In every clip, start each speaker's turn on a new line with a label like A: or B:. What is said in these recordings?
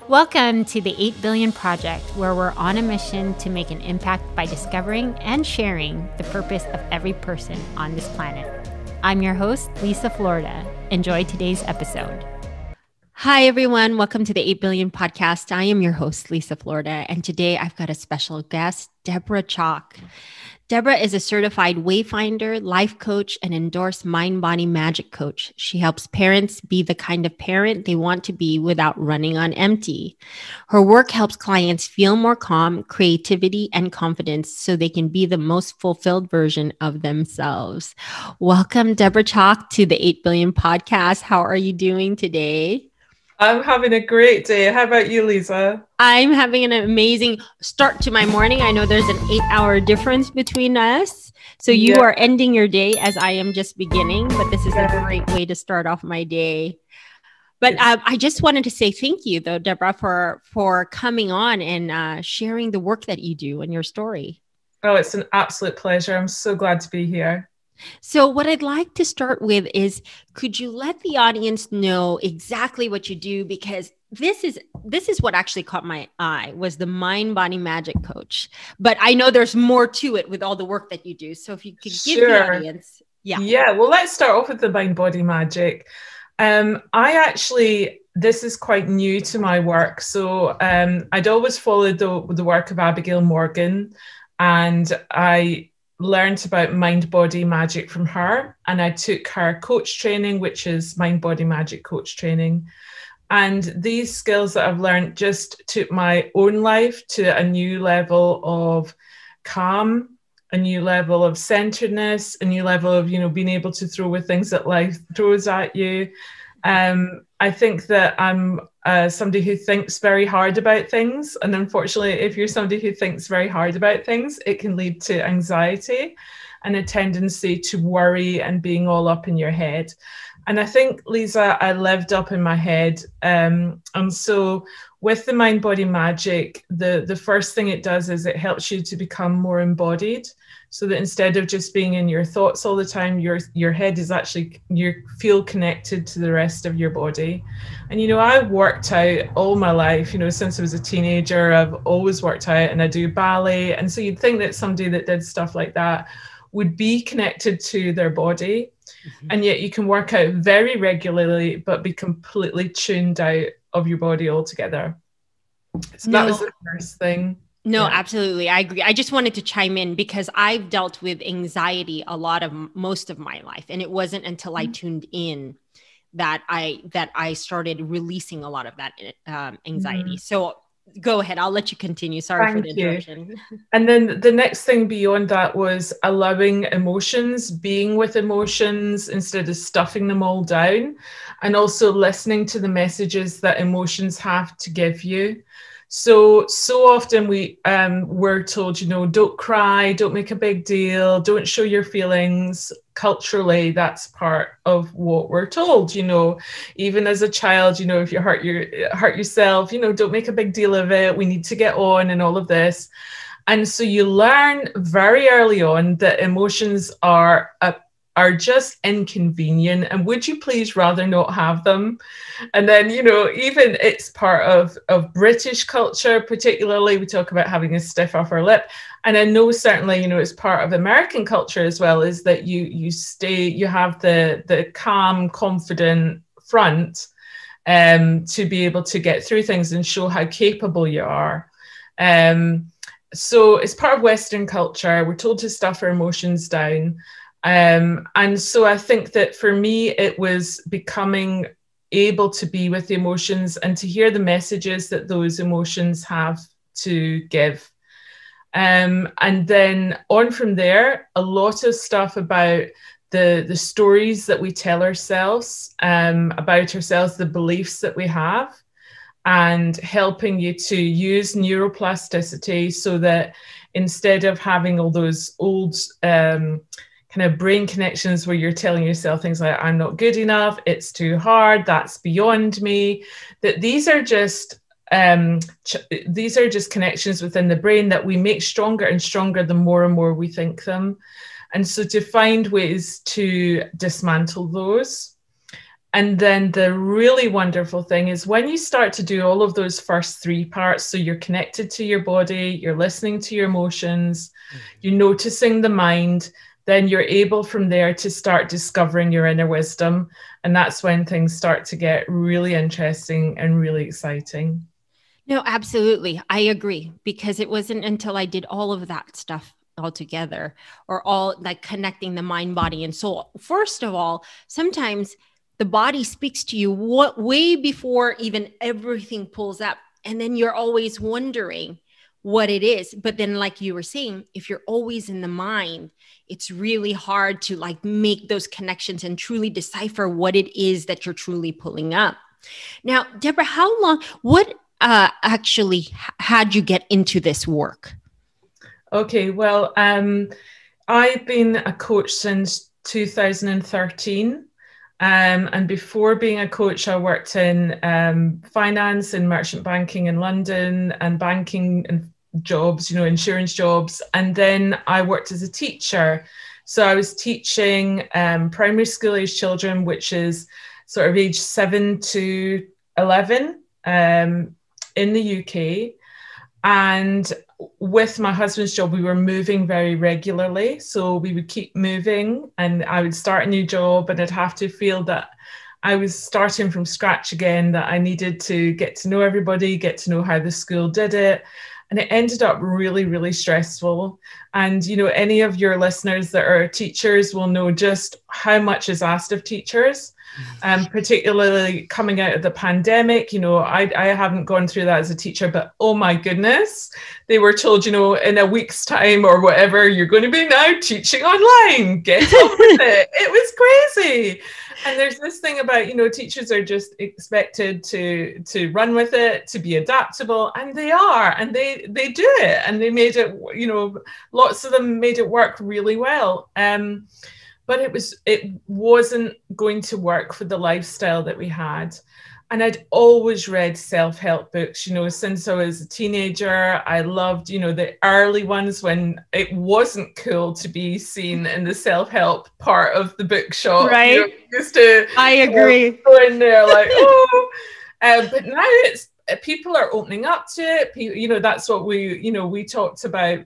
A: Welcome to the 8 Billion Project, where we're on a mission to make an impact by discovering and sharing the purpose of every person on this planet. I'm your host, Liza, Florida. Enjoy today's episode. Hi, everyone. Welcome to the 8 Billion Podcast. I am your host, Liza, Florida. And today I've got a special guest, Deborah Chalk. Deborah is a certified Wayfinder, life coach, and endorsed mind-body magic coach. She helps parents be the kind of parent they want to be without running on empty. Her work helps clients feel more calm, creativity, and confidence so they can be the most fulfilled version of themselves. Welcome, Deborah Chalk, to the 8 Billion Podcast. How are you doing today?
B: I'm having a great day. How about you, Liza?
A: I'm having an amazing start to my morning. I know there's an 8-hour difference between us. So you are ending your day as I am just beginning, but this is a great way to start off my day. But I just wanted to say thank you, though, Deborah, for coming on and sharing the work that you do and your story.
B: Oh, it's an absolute pleasure. I'm so glad to be here.
A: So what I'd like to start with is, could you let the audience know exactly what you do? Because this is what actually caught my eye, was the mind body magic coach. But I know there's more to it with all the work that you do. So if you could give the audience.
B: Yeah. Well, let's start off with the mind body magic. This is quite new to my work. So I'd always followed the work of Abigail Morgan, and I learned about mind body magic from her, and I took her coach training, which is mind body magic coach training. And these skills that I've learned just took my own life to a new level of calm, a new level of centeredness, a new level of, being able to throw with things that life throws at you. I think that I'm somebody who thinks very hard about things. And unfortunately, if you're somebody who thinks very hard about things, it can lead to anxiety and a tendency to worry and being all up in your head. And I think, Liza, I lived up in my head. And so with the mind body magic, the first thing it does is it helps you to become more embodied, so that instead of just being in your thoughts all the time, your head is actually, you feel connected to the rest of your body. And, I've worked out all my life, since I was a teenager. I've always worked out, and I do ballet. And so you'd think that somebody that did stuff like that would be connected to their body. Mm-hmm. And yet you can work out very regularly, but be completely tuned out of your body altogether. So that was the first thing.
A: No, absolutely. I agree. I just wanted to chime in because I've dealt with anxiety most of my life. And it wasn't until I tuned in that I started releasing a lot of that anxiety. Mm-hmm. So go ahead. I'll let you continue. Sorry for the interruption.
B: And then the next thing beyond that was allowing emotions, being with emotions instead of stuffing them all down, and also listening to the messages that emotions have to give you. So often we're told, don't cry, don't make a big deal, don't show your feelings. Culturally, that's part of what we're told, even as a child, if you hurt yourself, don't make a big deal of it. We need to get on and all of this. And so you learn very early on that emotions are just inconvenient, and would you please rather not have them? And then, even it's part of British culture, particularly, we talk about having a stiff upper lip. And I know certainly, it's part of American culture as well, is that you have the calm, confident front to be able to get through things and show how capable you are. So it's part of Western culture. We're told to stuff our emotions down. And so I think that for me, it was becoming able to be with the emotions and to hear the messages that those emotions have to give. And then on from there, a lot of stuff about the stories that we tell ourselves, about ourselves, the beliefs that we have, and helping you to use neuroplasticity so that instead of having all those old kind of brain connections where you're telling yourself things like, I'm not good enough, it's too hard, that's beyond me, that these are just connections within the brain that we make stronger and stronger the more and more we think them. And so to find ways to dismantle those. And then the really wonderful thing is when you start to do all of those first three parts, so you're connected to your body, you're listening to your emotions, you're noticing the mind, then you're able from there to start discovering your inner wisdom. And that's when things start to get really interesting and really exciting.
A: No, absolutely. I agree, because it wasn't until I did all of that stuff all together, or all like connecting the mind, body, and soul. First of all, sometimes the body speaks to you way before even everything pulls up. And then you're always wondering what it is. But then, like you were saying, if you're always in the mind, it's really hard to like make those connections and truly decipher what it is that you're truly pulling up. Now, Deborah, what actually had you get into this work?
B: Okay, well, I've been a coach since 2013. And before being a coach, I worked in finance and merchant banking in London, and banking and jobs, insurance jobs. And then I worked as a teacher. So I was teaching primary school age children, which is sort of age 7 to 11 in the UK. And with my husband's job, we were moving very regularly. So we would keep moving, and I would start a new job, and I'd have to feel that I was starting from scratch again, that I needed to get to know everybody, get to know how the school did it. And it ended up really, really stressful. And, any of your listeners that are teachers will know just how much is asked of teachers. Particularly coming out of the pandemic, I haven't gone through that as a teacher, but oh my goodness, they were told, in a week's time or whatever, you're going to be now teaching online, get on with it. It was crazy. And there's this thing about, teachers are just expected to run with it, to be adaptable, and they are, and they do it, and they made it, lots of them made it work really well. But it wasn't going to work for the lifestyle that we had. And I'd always read self-help books, since I was a teenager. I loved, the early ones when it wasn't cool to be seen in the self-help part of the bookshop.
A: Right.
B: I
A: agree.
B: Go in there like, oh. But now people are opening up to it. That's what we talked about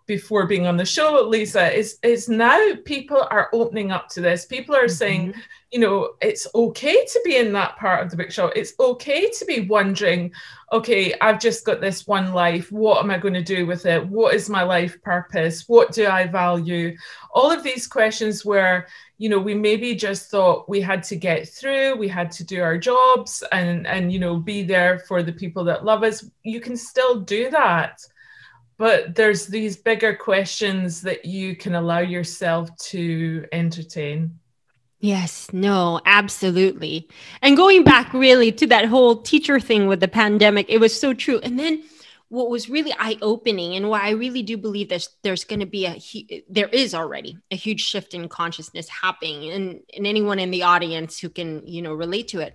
B: before being on the show, Lisa, is now people are opening up to this. People are saying, it's okay to be in that part of the bookshop. It's okay to be wondering, okay, I've just got this one life. What am I going to do with it? What is my life purpose? What do I value? All of these questions where, we maybe just thought we had to get through, we had to do our jobs and be there for the people that love us. You can still do that. But there's these bigger questions that you can allow yourself to entertain.
A: Yes, no, absolutely. And going back really to that whole teacher thing with the pandemic, it was so true. And then what was really eye-opening, and why I really do believe there's going to be there is already a huge shift in consciousness happening, and anyone in the audience who can, relate to it.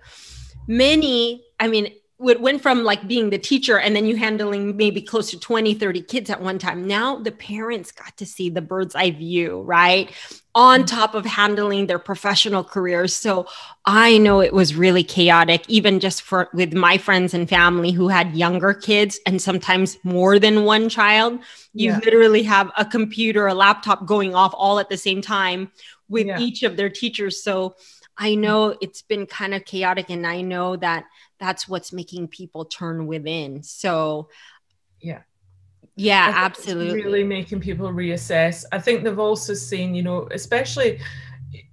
A: It went from like being the teacher and then you handling maybe close to 20, 30 kids at one time. Now the parents got to see the bird's eye view, right? On top of handling their professional careers. So I know it was really chaotic, even just with my friends and family who had younger kids and sometimes more than one child. You literally have a computer, a laptop going off all at the same time with each of their teachers. So I know it's been kind of chaotic, and I know that's what's making people turn within. So yeah, absolutely.
B: It's really making people reassess. I think they've also seen, especially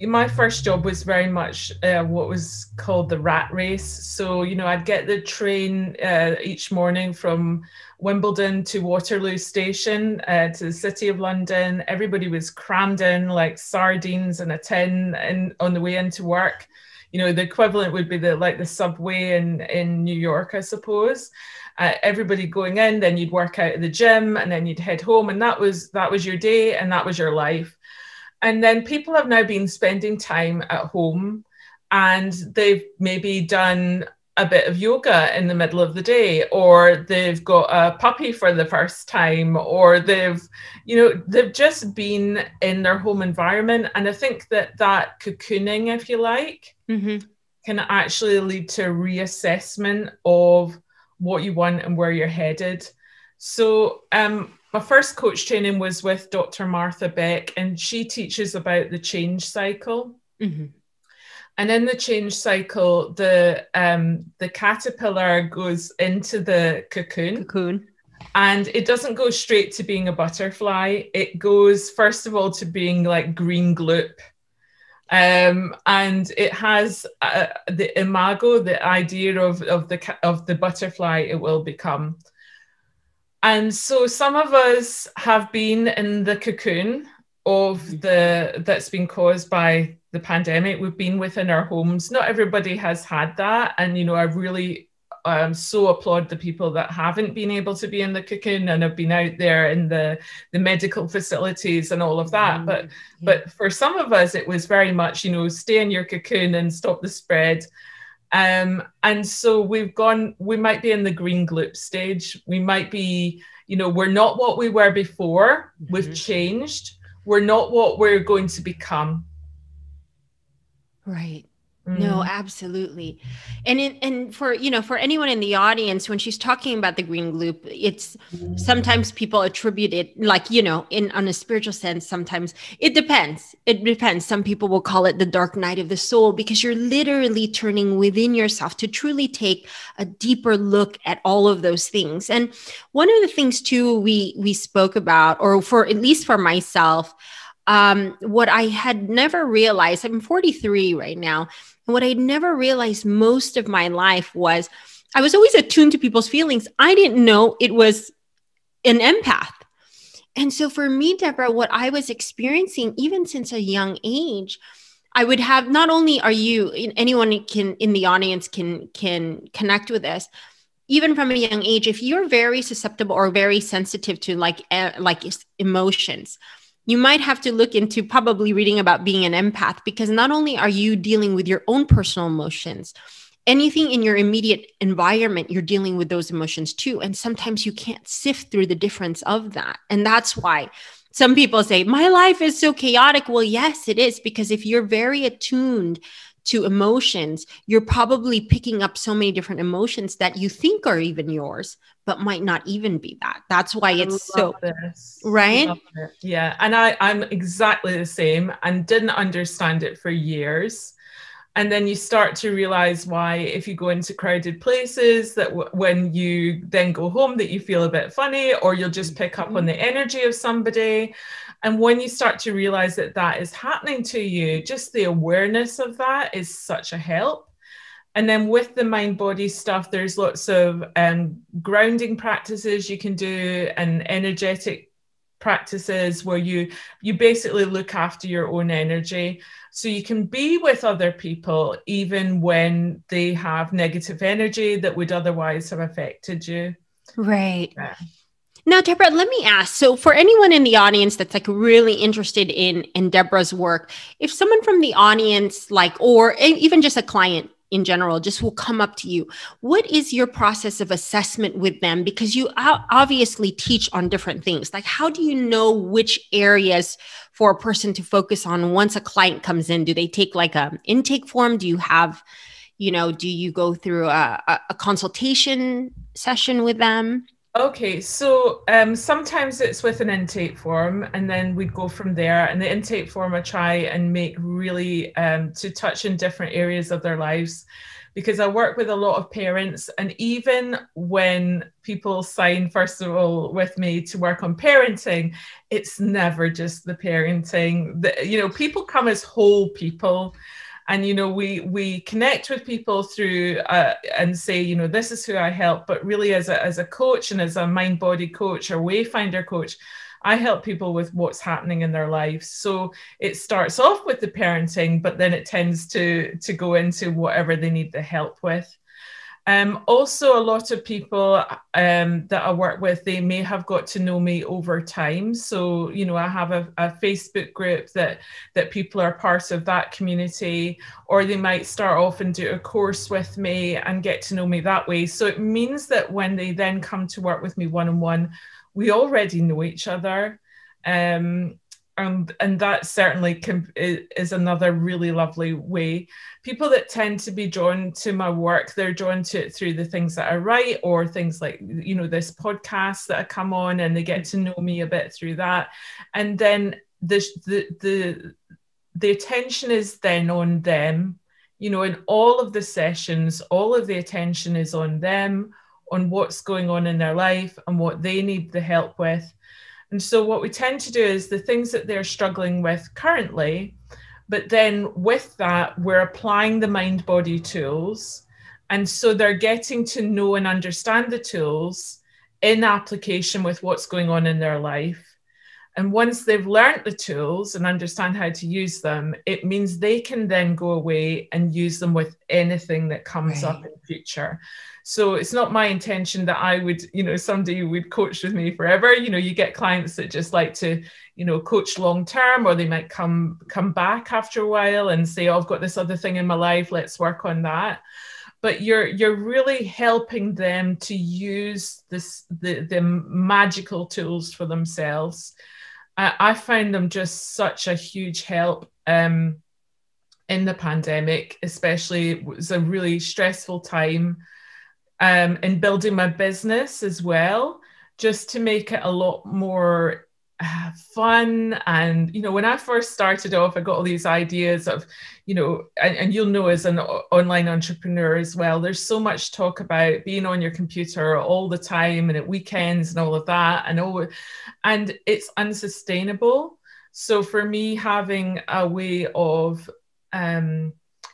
B: my first job was very much what was called the rat race. So, I'd get the train each morning from Wimbledon to Waterloo Station to the City of London. Everybody was crammed in like sardines in a tin and on the way into work. The equivalent would be the subway in New York, I suppose. Everybody going in, then you'd work out at the gym, and then you'd head home, and that was your day, and that was your life. And then people have now been spending time at home, and they've maybe done a bit of yoga in the middle of the day, or they've got a puppy for the first time, or they've just been in their home environment. And I think that cocooning, if you like, can actually lead to a reassessment of what you want and where you're headed. So my first coach training was with Dr. Martha Beck, and she teaches about the change cycle. And in the change cycle, the caterpillar goes into the cocoon. And it doesn't go straight to being a butterfly. It goes, first of all, to being like green gloop. And it has the imago, the idea of the butterfly it will become. And so some of us have been in the cocoon that's been caused by the pandemic. We've been within our homes. Not everybody has had that. And, I really so applaud the people that haven't been able to be in the cocoon and have been out there in the medical facilities and all of that. But for some of us, it was very much, stay in your cocoon and stop the spread. And so we might be in the green gloop stage. We might be, we're not what we were before. We've changed. We're not what we're going to become.
A: Right. No, absolutely. And for anyone in the audience, when she's talking about the green gloop, it's sometimes people attribute it like, on a spiritual sense, sometimes it depends. It depends. Some people will call it the dark night of the soul, because you're literally turning within yourself to truly take a deeper look at all of those things. And one of the things too, we spoke about, or for at least for myself, what I had never realized, I'm 43 right now. And what I never realized most of my life was I was always attuned to people's feelings. I didn't know it was an empath. And so for me, Deborah, what I was experiencing, even since a young age, I would have, not only are you, anyone in the audience can connect with this, even from a young age, if you're very susceptible or very sensitive to like emotions, you might have to look into probably reading about being an empath, because not only are you dealing with your own personal emotions, anything in your immediate environment, you're dealing with those emotions too. And sometimes you can't sift through the difference of that. And that's why some people say, my life is so chaotic. Well, yes, it is, because if you're very attuned to emotions, you're probably picking up so many different emotions that you think are even yours, but might not even be that. That's why it's so
B: this.
A: Right.
B: Yeah. And I'm exactly the same and didn't understand it for years. And then you start to realize why, if you go into crowded places, that when you then go home, that you feel a bit funny, or you'll just pick up on the energy of somebody. And when you start to realize that is happening to you, just the awareness of that is such a help. And then with the mind body stuff, there's lots of grounding practices you can do, and energetic practices where you basically look after your own energy, so you can be with other people even when they have negative energy that would otherwise have affected you.
A: Right. Yeah. Now, Deborah, let me ask. So for anyone in the audience that's like really interested in Deborah's work, if someone from the audience, or even just a client in general, just will come up to you, what is your process of assessment with them? Because you obviously teach on different things. Like, how do you know which areas for a person to focus on once a client comes in? Do they take like an intake form? Do you have, do you go through a consultation session with them?
B: Okay, so sometimes it's with an intake form, and then we'd go from there. And the intake form I try and make really to touch in different areas of their lives, because I work with a lot of parents. And even when people sign, first of all, with me to work on parenting, it's never just the parenting. People come as whole people. And, we connect with people through and say, this is who I help. But really, as a coach and as a mind body coach or Wayfinder coach, I help people with what's happening in their lives. So it starts off with the parenting, but then it tends to go into whatever they need the help with. Also, a lot of people that I work with, they may have got to know me over time. So, you know, I have a Facebook group that people are part of that community, or they might start off and do a course with me and get to know me that way. So it means that when they then come to work with me one-on-one, we already know each other. And that certainly is another really lovely way. People that tend to be drawn to my work, they're drawn to it through the things that I write, or things like, you know, this podcast that I come on, and they get to know me a bit through that. And then the attention is then on them. You know, in all of the sessions, all of the attention is on them, on what's going on in their life and what they need the help with. And so what we tend to do is the things that they're struggling with currently, but then with that, we're applying the mind-body tools. And so they're getting to know and understand the tools in application with what's going on in their life. And once they've learned the tools and understand how to use them, it means they can then go away and use them with anything that comes up in the future. So it's not my intention that I would, you know, somebody would coach with me forever. You know, you get clients that just like to, you know, coach long term, or they might come back after a while and say, oh, I've got this other thing in my life, let's work on that. But you're really helping them to use the magical tools for themselves. I find them just such a huge help in the pandemic, especially. It was a really stressful time in building my business as well, just to make it a lot more fun. And, you know, when I first started off, I got all these ideas of, you know, and you'll know as an online entrepreneur as well, there's so much talk about being on your computer all the time and at weekends and all of that. And it's unsustainable. So for me, having a way of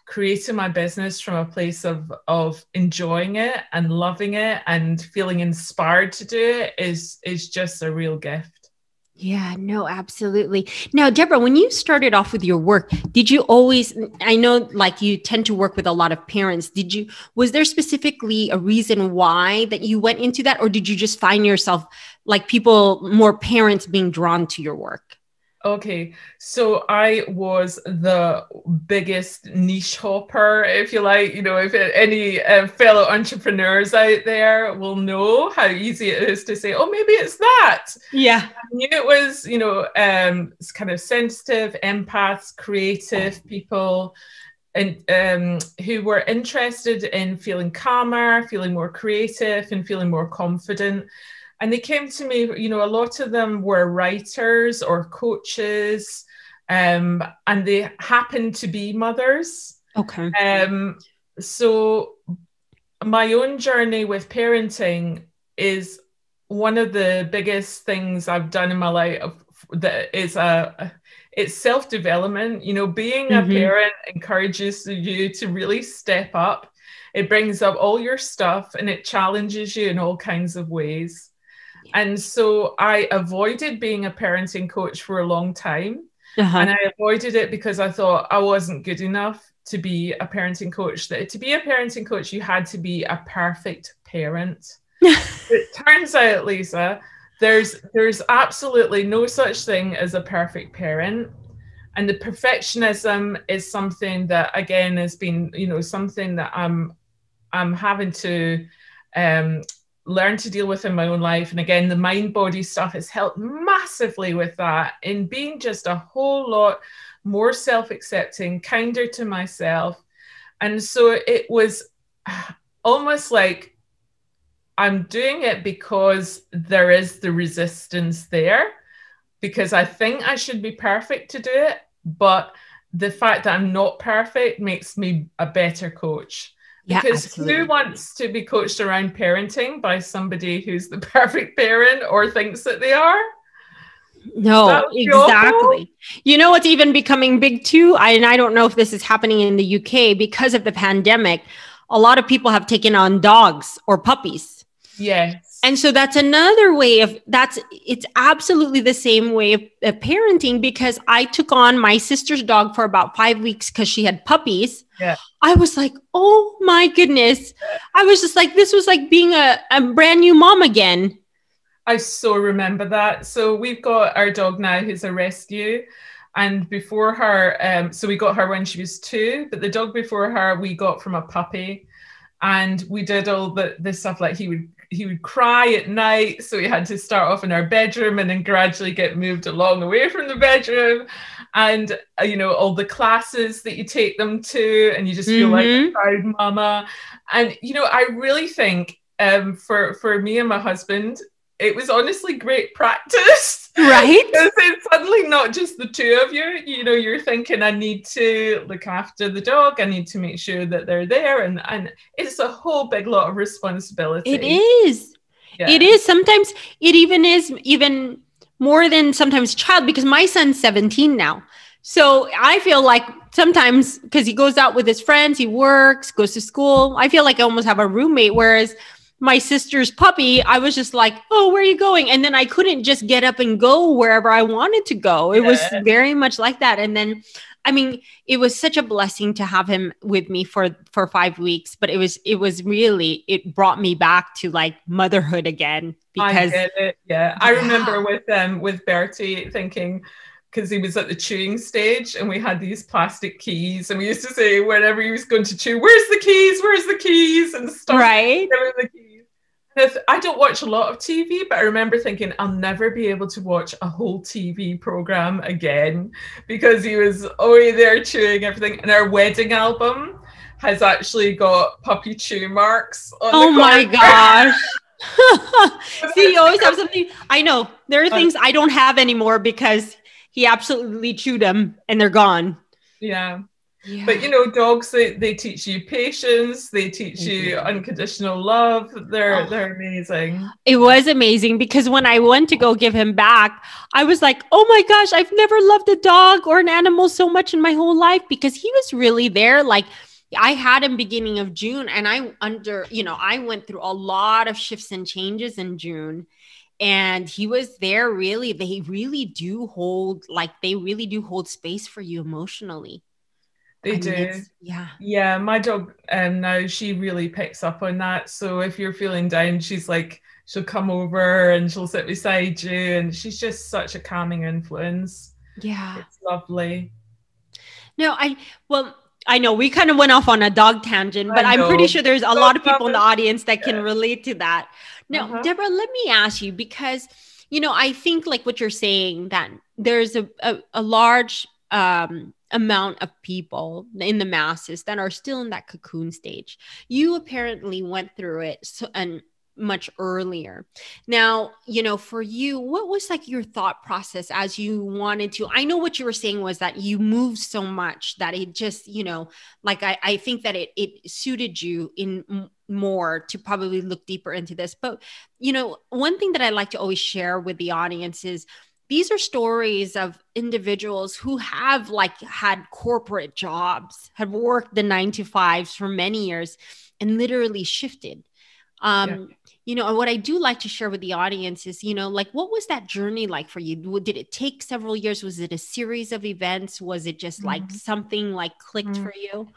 B: creating my business from a place of enjoying it and loving it and feeling inspired to do it is just a real gift.
A: Yeah, no, absolutely. Now, Deborah, when you started off with your work, did you always, I know like you tend to work with a lot of parents. Was there specifically a reason why that you went into that? Or did you just find yourself like more parents being drawn to your work?
B: Okay, so I was the biggest niche hopper, if you like. You know, if any fellow entrepreneurs out there will know how easy it is to say, oh, maybe it's that.
A: Yeah.
B: I knew it was, you know, it's kind of sensitive, empaths, creative people, and who were interested in feeling calmer, feeling more creative, and feeling more confident. And they came to me, you know, a lot of them were writers or coaches, and they happened to be mothers.
A: Okay.
B: So my own journey with parenting is one of the biggest things I've done in my life. That is it's self-development. You know, being a parent encourages you to really step up. It brings up all your stuff and it challenges you in all kinds of ways. And so I avoided being a parenting coach for a long time. And I avoided it because I thought I wasn't good enough to be a parenting coach. That to be a parenting coach, you had to be a perfect parent. It turns out, Liza, there's absolutely no such thing as a perfect parent. And the perfectionism is something that, again, has been, you know, something that I'm having to learn to deal with in my own life. And again, the mind-body stuff has helped massively with that, in being just a whole lot more self-accepting, kinder to myself. And so it was almost like I'm doing it because there is the resistance there, because I think I should be perfect to do it. But the fact that I'm not perfect makes me a better coach. Because who wants to be coached around parenting by somebody who's the perfect parent or thinks that they are?
A: No, exactly. You know what's even becoming big too? And I don't know if this is happening in the UK because of the pandemic. A lot of people have taken on dogs or puppies.
B: Yes.
A: And so that's another way it's absolutely the same way of parenting, because I took on my sister's dog for about 5 weeks because she had puppies.
B: Yeah.
A: I was like, oh my goodness. I was just like, this was like being a brand new mom again.
B: I so remember that. So we've got our dog now who's a rescue. And before her, so we got her when she was 2, but the dog before her we got from a puppy. And we did all the stuff, like he would cry at night. So we had to start off in our bedroom and then gradually get moved along away from the bedroom. And, all the classes that you take them to, and you just feel like a proud mama. And, I really think for me and my husband, it was honestly great practice.
A: Right?
B: Because it's suddenly not just the 2 of you. You're thinking, I need to look after the dog. I need to make sure that they're there. And it's a whole big lot of responsibility.
A: It is. Yeah. It is. Sometimes it even is even more than sometimes child, because my son's 17 now. So I feel like sometimes, because he goes out with his friends, he works, goes to school, I feel like I almost have a roommate. Whereas my sister's puppy, I was just like, oh, where are you going? And then I couldn't just get up and go wherever I wanted to go. It was very much like that. And then, I mean, it was such a blessing to have him with me for 5 weeks, but it brought me back to like motherhood again. Because
B: I get it. Yeah. I remember with Bertie thinking, because he was at the chewing stage and we had these plastic keys, and we used to say whenever he was going to chew, where's the keys and stuff.
A: Right.
B: The keys. And I don't watch a lot of TV, but I remember thinking I'll never be able to watch a whole TV program again, because he was already there chewing everything. And our wedding album has actually got puppy chew marks on
A: oh my gosh. See, you always have something. I know there are things I don't have anymore because he absolutely chewed them and they're gone.
B: Yeah. But dogs, they teach you patience, they teach you unconditional love. They're amazing.
A: It was amazing, because when I went to go give him back, I was like, oh my gosh, I've never loved a dog or an animal so much in my whole life, because he was really there. Like, I had him beginning of June, and I went through a lot of shifts and changes in June. And he was there. Really, they really do hold space for you emotionally.
B: They do. Yeah. My dog now, she really picks up on that. So if you're feeling down, she'll come over and she'll sit beside you, and she's just such a calming influence.
A: Yeah,
B: it's lovely.
A: No, I know we kind of went off on a dog tangent, but I'm pretty sure there's a lot of people in the audience that can relate to that. Now, Deborah, let me ask you, because, I think like what you're saying, that there's a large amount of people in the masses that are still in that cocoon stage. You apparently went through it and much earlier. Now, for you, what was like your thought process as you wanted to? I know what you were saying was that you moved so much that it just, like I think that it suited you in more to probably look deeper into this. But, one thing that I like to always share with the audience is these are stories of individuals who have like had corporate jobs, have worked the 9-to-5s for many years and literally shifted. And what I do like to share with the audience is, like, what was that journey like for you? Did it take several years? Was it a series of events? Was it just like something like clicked for you?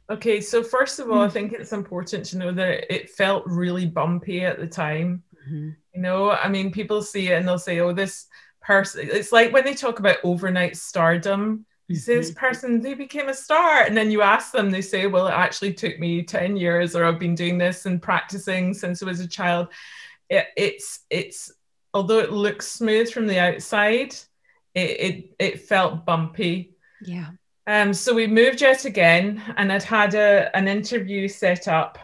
B: Okay. So first of all, I think it's important to know that it felt really bumpy at the time. I mean, people see it and they'll say, oh, this person, it's like when they talk about overnight stardom, you say this person, they became a star. And then you ask them, they say, well, it actually took me 10 years, or I've been doing this and practicing since I was a child. It's although it looks smooth from the outside, it felt bumpy.
A: Yeah.
B: So we moved yet again, and I'd had an interview set up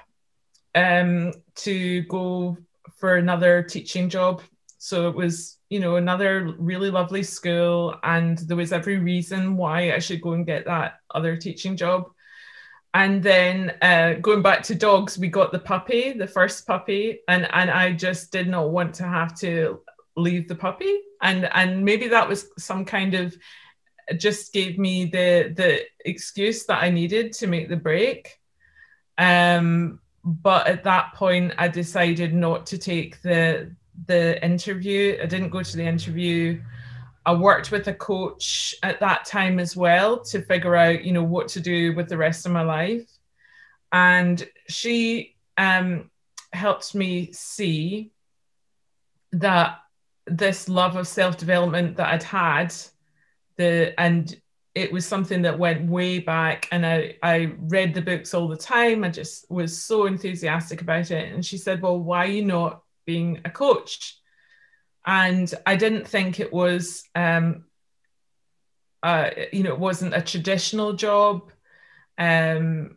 B: to go for another teaching job. So it was, another really lovely school, and there was every reason why I should go and get that other teaching job. And then going back to dogs, we got the first puppy, and I just did not want to have to leave the puppy. And maybe that was some kind of, just gave me the excuse that I needed to make the break. But at that point, I decided not to take the interview. I didn't go to the interview. I worked with a coach at that time as well to figure out, what to do with the rest of my life. And she helped me see that this love of self-development that I'd had, and it was something that went way back, and I read the books all the time. I just was so enthusiastic about it. And she said, well, why are you not being a coach? And I didn't think it was, it wasn't a traditional job. And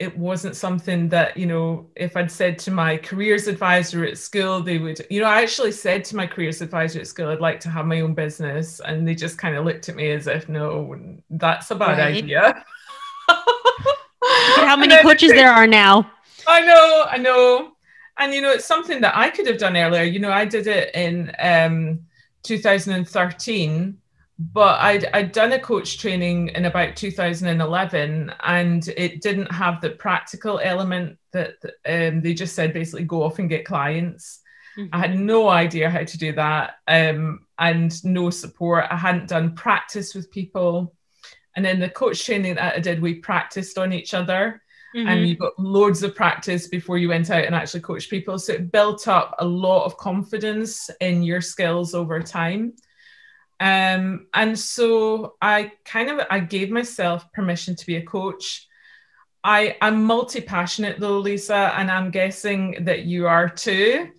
B: it wasn't something that, if I'd said to my careers advisor at school, they would, I actually said to my careers advisor at school, I'd like to have my own business. And they just kind of looked at me as if, no, that's a bad idea.
A: Look at how many coaches there are now.
B: I know. And, it's something that I could have done earlier. I did it in 2013. But I'd done a coach training in about 2011, and it didn't have the practical element that they just said, basically go off and get clients. Mm-hmm. I had no idea how to do that, and no support. I hadn't done practice with people. And in the coach training that I did, we practiced on each other. Mm-hmm. And you got loads of practice before you went out and actually coached people. So it built up a lot of confidence in your skills over time. And so I gave myself permission to be a coach. I'm multi-passionate though, Lisa, and I'm guessing that you are too.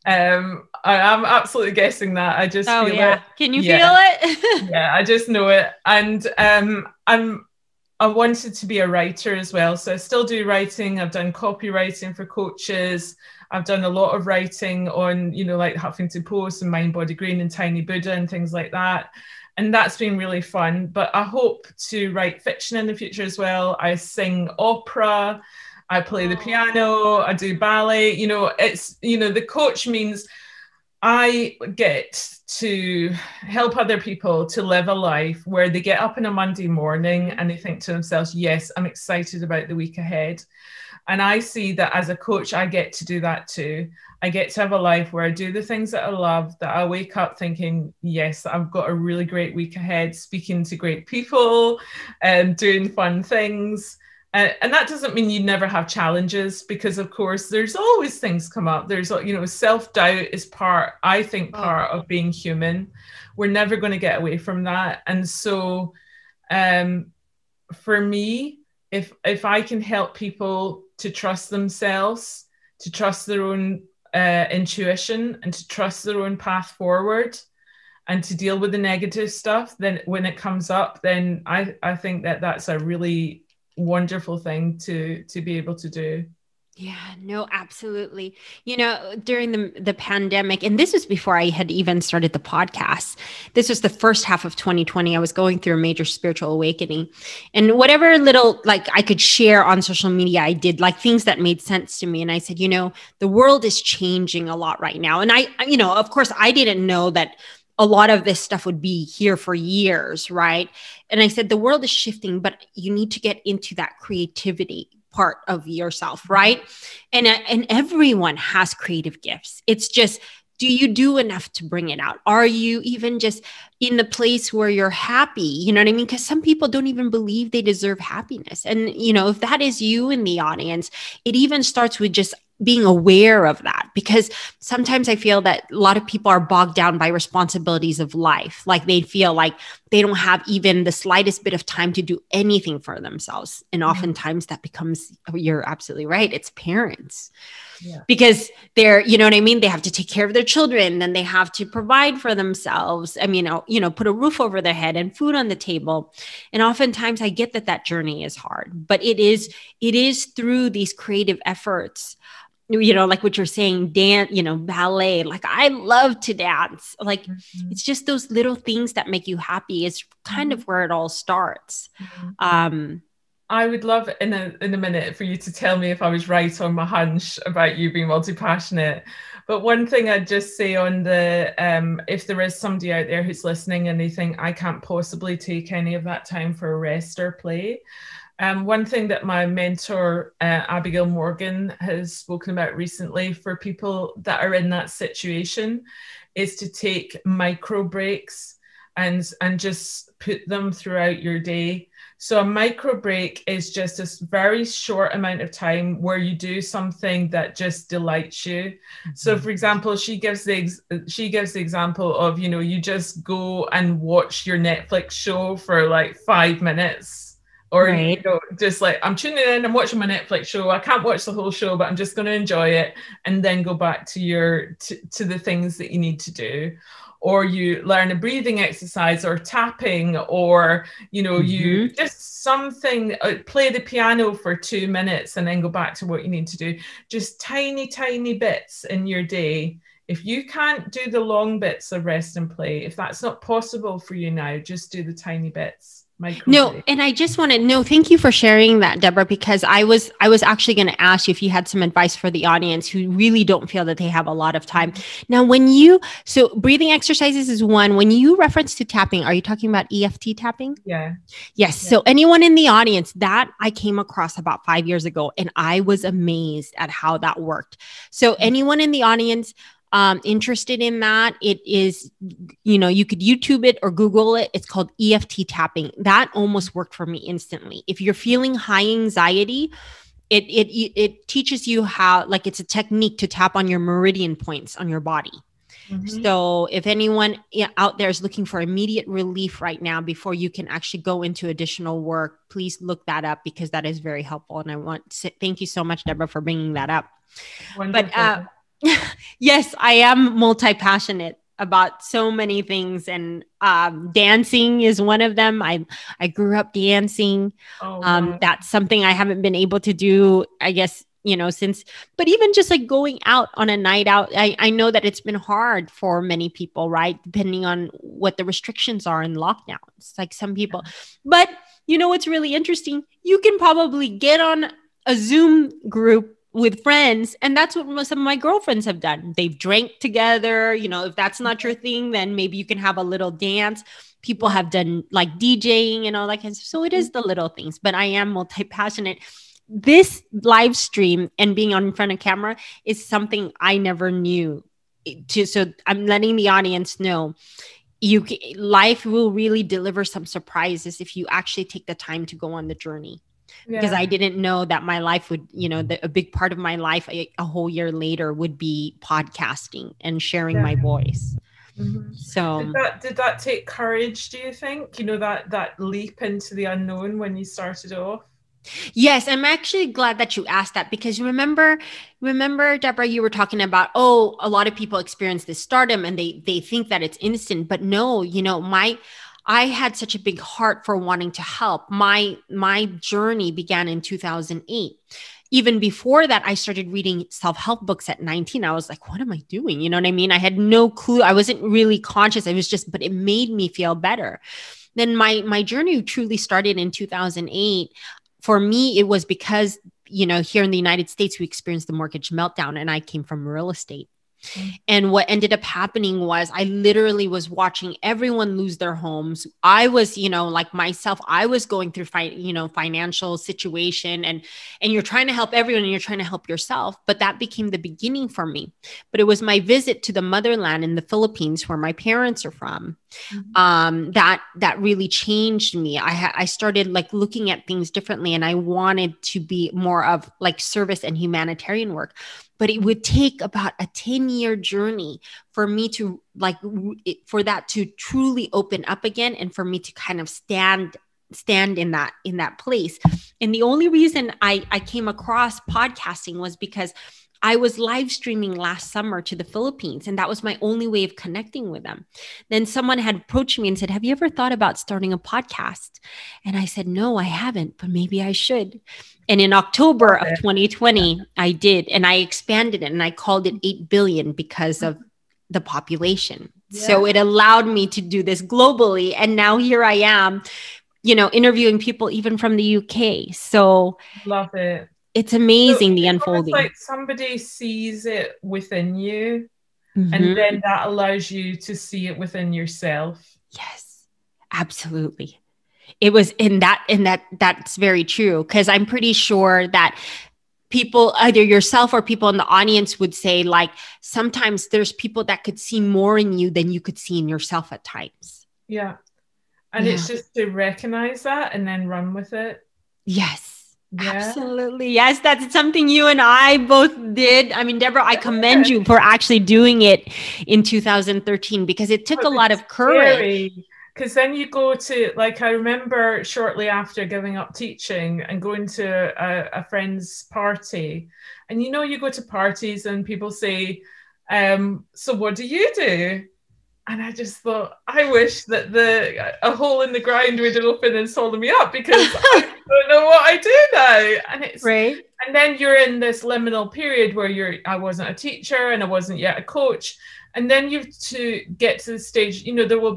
B: I'm absolutely guessing that. I just feel it.
A: Can you feel it?
B: Yeah, I just know it. And I wanted to be a writer as well. So I still do writing. I've done copywriting for coaches. I've done a lot of writing on, like Huffington Post and Mind, Body, Green and Tiny Buddha and things like that. And that's been really fun. But I hope to write fiction in the future as well. I sing opera. I play the piano. I do ballet. It's, the coach means I get to help other people to live a life where they get up on a Monday morning and they think to themselves, yes, I'm excited about the week ahead. And I see that as a coach, I get to do that too. I get to have a life where I do the things that I love, that I wake up thinking, yes, I've got a really great week ahead, speaking to great people and doing fun things. And that doesn't mean you never have challenges, because of course there's always things come up. There's, self-doubt is part of being human. We're never going to get away from that. And so for me, if I can help people to trust themselves, to trust their own intuition, and to trust their own path forward, and to deal with the negative stuff, then when it comes up, then I think that that's a really wonderful thing to be able to do.
A: Yeah, no, absolutely. During the pandemic, and this was before I had even started the podcast, this was the first half of 2020. I was going through a major spiritual awakening, and whatever little I could share on social media, I did, things that made sense to me. And I said, the world is changing a lot right now. And I of course I didn't know that a lot of this stuff would be here for years. Right. And I said, the world is shifting, but you need to get into that creativity part of yourself, right? And everyone has creative gifts. It's just, do you do enough to bring it out? Are you even just in the place where you're happy? You know what I mean? Because some people don't even believe they deserve happiness. And, if that is you in the audience, it even starts with just being aware of that, because sometimes I feel that a lot of people are bogged down by responsibilities of life. Like they feel like they don't have even the slightest bit of time to do anything for themselves. And oftentimes that becomes, you're absolutely right, it's parents. Yeah. Because they're, you know what I mean? They have to take care of their children, and they have to provide for themselves. I mean, put a roof over their head and food on the table. And oftentimes I get that journey is hard, but it is through these creative efforts, like what you're saying, dance, ballet. I love to dance. It's just those little things that make you happy. It's kind of where it all starts.
B: I would love in a minute for you to tell me if I was right on my hunch about you being multi-passionate. But one thing I'd just say on the, if there is somebody out there who's listening and they think, I can't possibly take any of that time for rest or play. One thing that my mentor, Abigail Morgan, has spoken about recently for people that are in that situation is to take micro breaks and just put them throughout your day. So a micro break is just this very short amount of time where you do something that just delights you. So for example, she gives the example of, you know, you just go and watch your Netflix show for like 5 minutes. Or,
A: Right.
B: you know, just like, I'm tuning in, I'm watching my Netflix show. I can't watch the whole show, but I'm just going to enjoy it and then go back to to the things that you need to do. Or you learn a breathing exercise or tapping, or, you know, you just something, play the piano for 2 minutes and then go back to what you need to do. Just tiny, tiny bits in your day. If you can't do the long bits of rest and play, if that's not possible for you now, just do the tiny bits.
A: No, and I just want to know, thank you for sharing that, Deborah, because I was actually going to ask you if you had some advice for the audience who really don't feel that they have a lot of time. Now, so breathing exercises is one. When you reference to tapping, are you talking about EFT tapping?
B: Yeah.
A: Yes. Yeah. So anyone in the audience, that I came across about 5 years ago, and I was amazed at how that worked. So anyone in the audience interested in that, it is, you know, you could YouTube it or Google it. It's called EFT tapping. That almost worked for me instantly. If you're feeling high anxiety, it teaches you how, like, it's a technique to tap on your meridian points on your body. So if anyone out there is looking for immediate relief right now before you can actually go into additional work, please look that up, because that is very helpful. And I want to thank you so much, Deborah, for bringing that up.
B: Wonderful.
A: But yes, I am multi-passionate about so many things, and dancing is one of them. I grew up dancing. Wow. That's something I haven't been able to do, I guess, you know, but even just like going out on a night out, I know that it's been hard for many people, right? Depending on what the restrictions are in lockdowns, like some people, but you know, what's really interesting, you can probably get on a Zoom group with friends. And that's what most of my girlfriends have done. They've drank together. You know, if that's not your thing, then maybe you can have a little dance. People have done like DJing and all that kind of stuff. So it is the little things, but I am multi-passionate. This live stream and being on in front of camera is something I never knew. So I'm letting the audience know, life will really deliver some surprises if you actually take the time to go on the journey. Yeah. Because I didn't know that my life would, you know, a big part of my life a whole year later would be podcasting and sharing my voice. So
B: did that take courage, do you think? You know, that leap into the unknown when you started off?
A: Yes, I'm actually glad that you asked that, because remember, Deborah, you were talking about, oh, a lot of people experience this stardom and they think that it's instant, but no, you know, I had such a big heart for wanting to help. My journey began in 2008. Even before that, I started reading self-help books at 19. I was like, what am I doing? You know what I mean? I had no clue. I wasn't really conscious. I was just, but it made me feel better. Then my journey truly started in 2008. For me, it was because, you know, here in the United States, we experienced the mortgage meltdown, and I came from real estate. And what ended up happening was I literally was watching everyone lose their homes. I was, you know, like myself, I was going through, financial situation, and you're trying to help everyone and you're trying to help yourself. But that became the beginning for me. But it was my visit to the motherland in the Philippines, where my parents are from, that really changed me. I started like looking at things differently, and I wanted to be more of like service and humanitarian work. But it would take about a 10-year journey for me to for that to truly open up again, and for me to kind of stand in that place. And the only reason I came across podcasting was because I was live streaming last summer to the Philippines, and that was my only way of connecting with them. Then someone had approached me and said, have you ever thought about starting a podcast? And I said, no, I haven't, but maybe I should. And in October of 2020, I did, and I expanded it, and I called it 8 billion because of the population. Yeah. So it allowed me to do this globally. And now here I am, you know, interviewing people even from the UK. So
B: love it.
A: It's amazing, the unfolding.
B: It's like somebody sees it within you, and then that allows you to see it within yourself.
A: Yes, absolutely. It was that's very true, because I'm pretty sure that people, either yourself or people in the audience, would say, like, sometimes there's people that could see more in you than you could see in yourself at times.
B: Yeah. And it's just to recognize that and then run with it.
A: Yes.
B: Yeah.
A: Absolutely. Yes, that's something you and I both did. I mean, Deborah, I commend you for actually doing it in 2013 because it took a lot of courage.
B: Because then you go to, like, I remember shortly after giving up teaching and going to a friend's party. And you know, you go to parties and people say, so what do you do? And I just thought, I wish that a hole in the ground would open and swallow me up, because I don't know what I do now. And it's
A: right.
B: And then you're in this liminal period where I wasn't a teacher and I wasn't yet a coach. And then you have to get to the stage, you know,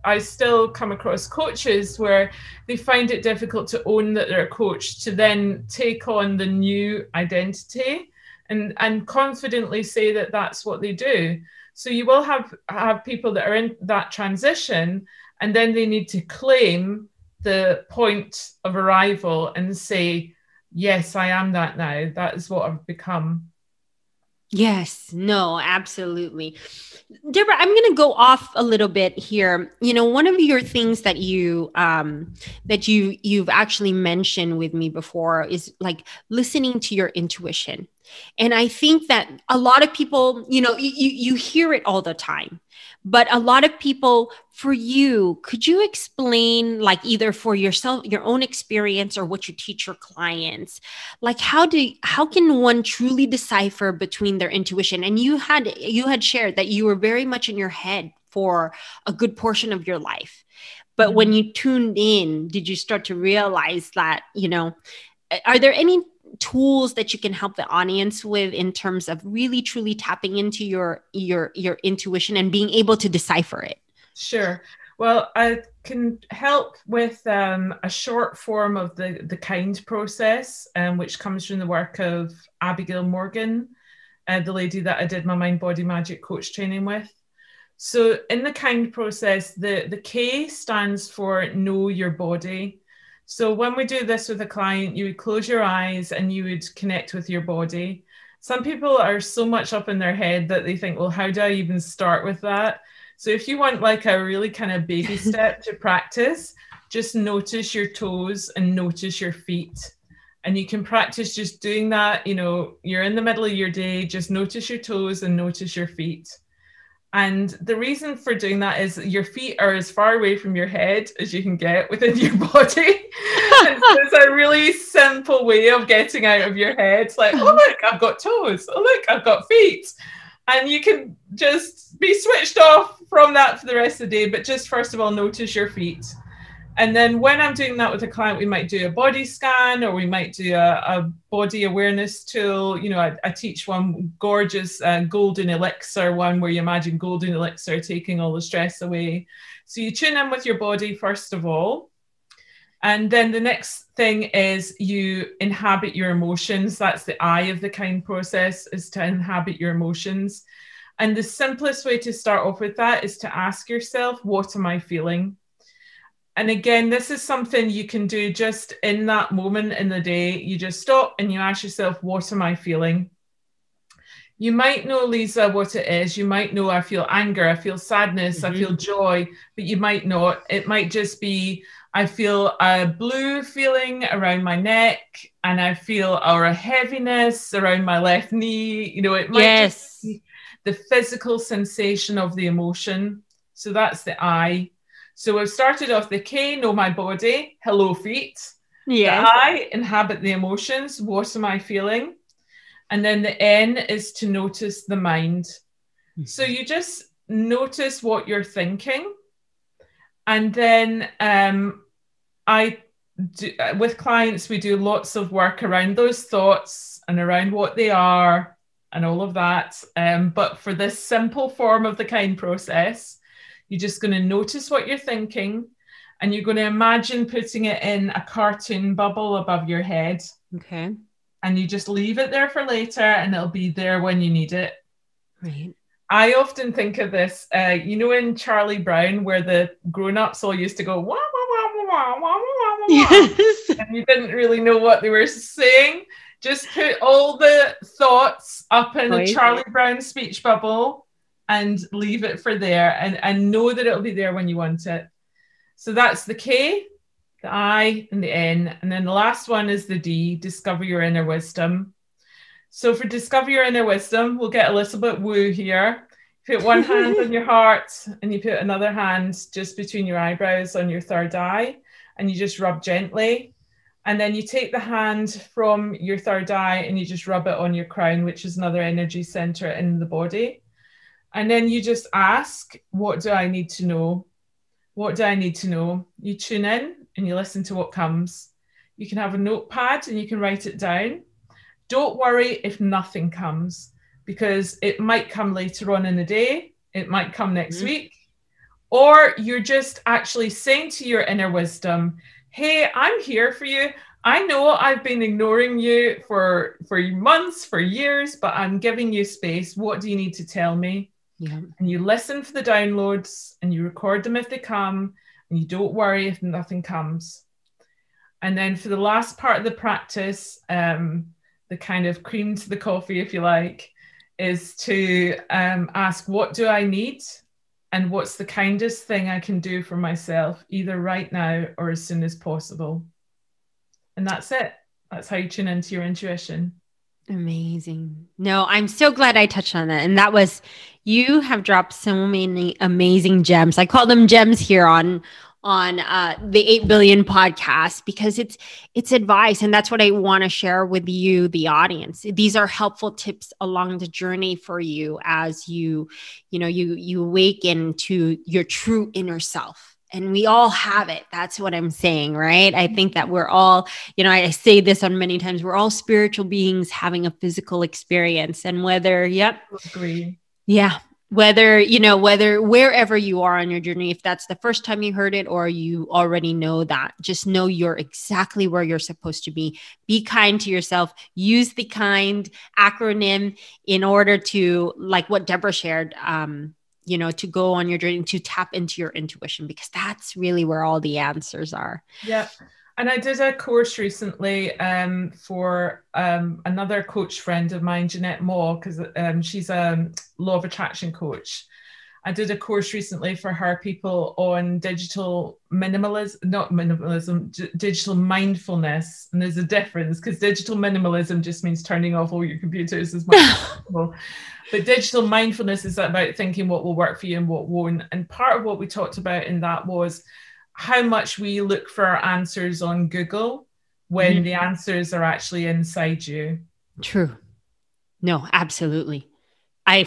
B: I still come across coaches where they find it difficult to own that they're a coach, to then take on the new identity and confidently say that that's what they do. So you will have people that are in that transition, and then they need to claim the point of arrival and say, yes, I am that now. That is what I've become.
A: Yes, no, absolutely. Deborah, I'm going to go off a little bit here. You know, one of your things that you've actually mentioned with me before is like listening to your intuition. And I think that a lot of people, you know, you hear it all the time, but a lot of people, for you, could you explain, like, either for yourself, your own experience, or what you teach your clients, like how can one truly decipher between their intuition? And you had shared that you were very much in your head for a good portion of your life. But when you tuned in, did you start to realize that, you know, are there any tools that you can help the audience with in terms of really truly tapping into your intuition and being able to decipher it?
B: Sure. Well, I can help with a short form of the KIND process, which comes from the work of Abigail Morgan, the lady that I did my Mind Body Magic coach training with. So in the KIND process, the K stands for know your body. So when we do this with a client, you would close your eyes and you would connect with your body. Some people are so much up in their head that they think, well, how do I even start with that? So if you want like a really kind of baby step to practice, just notice your toes and notice your feet. And you can practice just doing that. You know, you're in the middle of your day, just notice your toes and notice your feet. And the reason for doing that is your feet are as far away from your head as you can get within your body. And so it's a really simple way of getting out of your head. It's like, oh, look, I've got toes. Oh, look, I've got feet. And you can just be switched off from that for the rest of the day. But just first of all, notice your feet. And then when I'm doing that with a client, we might do a body scan, or we might do a body awareness tool. You know, I teach one gorgeous golden elixir one where you imagine golden elixir taking all the stress away. So you tune in with your body first of all. And then the next thing is you inhabit your emotions. That's the I of the KIND process, is to inhabit your emotions. And the simplest way to start off with that is to ask yourself, what am I feeling? And again, this is something you can do just in that moment in the day. You just stop and you ask yourself, what am I feeling? You might know, Liza, what it is. You might know, I feel anger, I feel sadness, I feel joy, but you might not. It might just be, I feel a blue feeling around my neck, and I feel a heaviness around my left knee. You know, it might just be the physical sensation of the emotion. So that's the I. So we've started off the K, know my body, hello feet. Yes. The I, inhabit the emotions, what am I feeling? And then the N is to notice the mind. So you just notice what you're thinking. And then with clients, we do lots of work around those thoughts and around what they are and all of that. But for this simple form of the KIND process, you're just going to notice what you're thinking, and you're going to imagine putting it in a cartoon bubble above your head.
A: Okay.
B: And you just leave it there for later, and it'll be there when you need it.
A: Right.
B: I often think of this, you know, in Charlie Brown, where the grown-ups all used to go, wah, wah, wah, wah, wah, wah, wah, wah. Yes. And you didn't really know what they were saying. Just put all the thoughts up in a Charlie Brown speech bubble and leave it for there, and know that it'll be there when you want it. So that's the K, the I, and the N. And then the last one is the D, discover your inner wisdom. So for discover your inner wisdom, we'll get a little bit woo here. Put one hand on your heart and you put another hand just between your eyebrows on your third eye, and you just rub gently. And then you take the hand from your third eye and you just rub it on your crown, which is another energy center in the body. And then you just ask, what do I need to know? What do I need to know? You tune in and you listen to what comes. You can have a notepad and you can write it down. Don't worry if nothing comes, because it might come later on in the day. It might come next week. Or you're just actually saying to your inner wisdom, hey, I'm here for you. I know I've been ignoring you for months, for years, but I'm giving you space. What do you need to tell me? Yeah. And you listen for the downloads and you record them if they come, and you don't worry if nothing comes. And then for the last part of the practice, the kind of cream to the coffee, if you like, is to ask, what do I need? And what's the kindest thing I can do for myself, either right now or as soon as possible? And that's it. That's how you tune into your intuition.
A: Amazing. No, I'm so glad I touched on that. And that was, you have dropped so many amazing gems. I call them gems here on the 8 Billion podcast, because it's advice. And that's what I want to share with you, the audience. These are helpful tips along the journey for you as you awaken to your true inner self. And we all have it. That's what I'm saying, right? I think that we're all, I say this on many times, we're all spiritual beings having a physical experience. And whether,
B: agree.
A: Yeah. Whether wherever you are on your journey, if that's the first time you heard it or you already know that, just know you're exactly where you're supposed to be. Be kind to yourself. Use the KIND acronym in order to, like what Deborah shared, to go on your journey, to tap into your intuition, because that's really where all the answers are.
B: Yeah. And I did a course recently for another coach friend of mine, Jeanette Maw, because she's a law of attraction coach. I did a course recently for her people on digital digital mindfulness. And there's a difference, because digital minimalism just means turning off all your computers as much as possible. But digital mindfulness is about thinking what will work for you and what won't. And part of what we talked about in that was how much we look for our answers on Google when the answers are actually inside you.
A: True. No, absolutely. I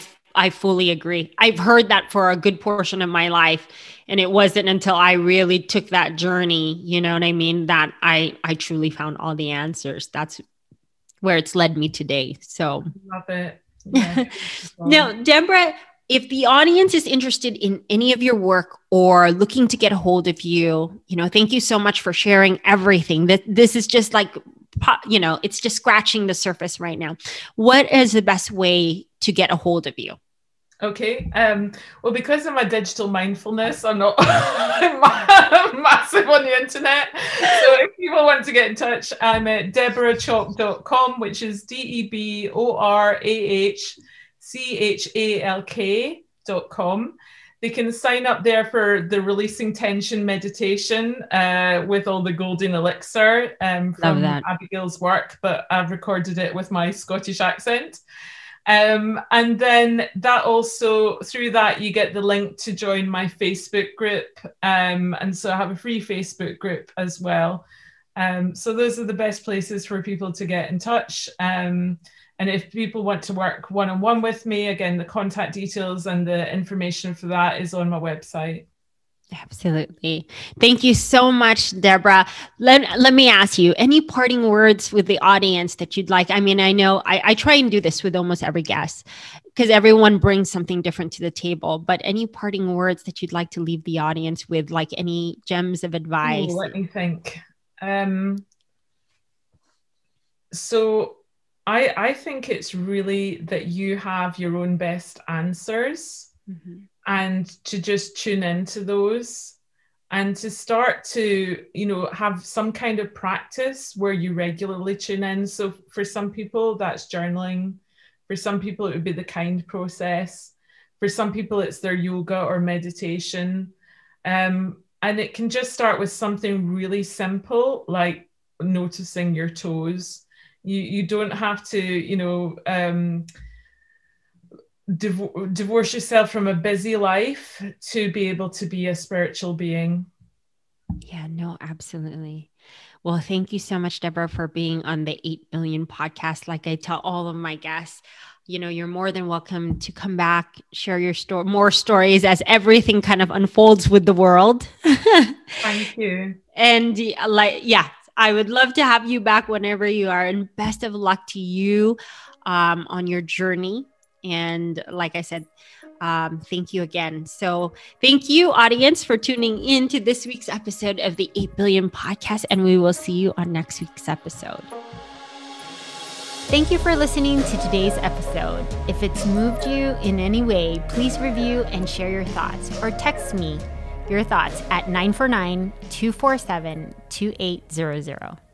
A: fully agree. I've heard that for a good portion of my life. And it wasn't until I really took that journey, you know what I mean, that I truly found all the answers. That's where it's led me today. So
B: love it. Yeah.
A: Now, Deborah, if the audience is interested in any of your work or looking to get a hold of you, thank you so much for sharing everything. This is just like, it's just scratching the surface right now. What is the best way to get a hold of you?
B: Okay. Well, because of my digital mindfulness, I'm not massive on the internet. So if people want to get in touch, I'm at deborahchalk.com, which is DEBORAHCHALK.com. They can sign up there for the Releasing Tension meditation with all the golden elixir from Abigail's work, but I've recorded it with my Scottish accent. And then that also, through that, you get the link to join my Facebook group. And so I have a free Facebook group as well. So those are the best places for people to get in touch. And if people want to work one-on-one with me, again, the contact details and the information for that is on my website.
A: Absolutely. Thank you so much, Deborah. Let me ask you, any parting words with the audience that you'd like? I mean, I know I try and do this with almost every guest because everyone brings something different to the table, but any parting words that you'd like to leave the audience with, like any gems of advice?
B: Let me think. So I think it's really that you have your own best answers. Mm-hmm. And to just tune into those and to start to, have some kind of practice where you regularly tune in. So for some people, that's journaling. For some people, it would be the KIND process. For some people, it's their yoga or meditation. And it can just start with something really simple, like noticing your toes. You don't have to, divorce yourself from a busy life to be able to be a spiritual being.
A: Yeah, no, absolutely. Well, thank you so much, Deborah, for being on the 8 Billion podcast. Like I tell all of my guests, you're more than welcome to come back, share your more stories as everything kind of unfolds with the world.
B: Thank you.
A: And I would love to have you back whenever you are. And best of luck to you on your journey. And like I said, thank you again. So thank you, audience, for tuning in to this week's episode of the 8 Billion podcast. And we will see you on next week's episode. Thank you for listening to today's episode. If it's moved you in any way, please review and share your thoughts or text me your thoughts at 949-247-2800.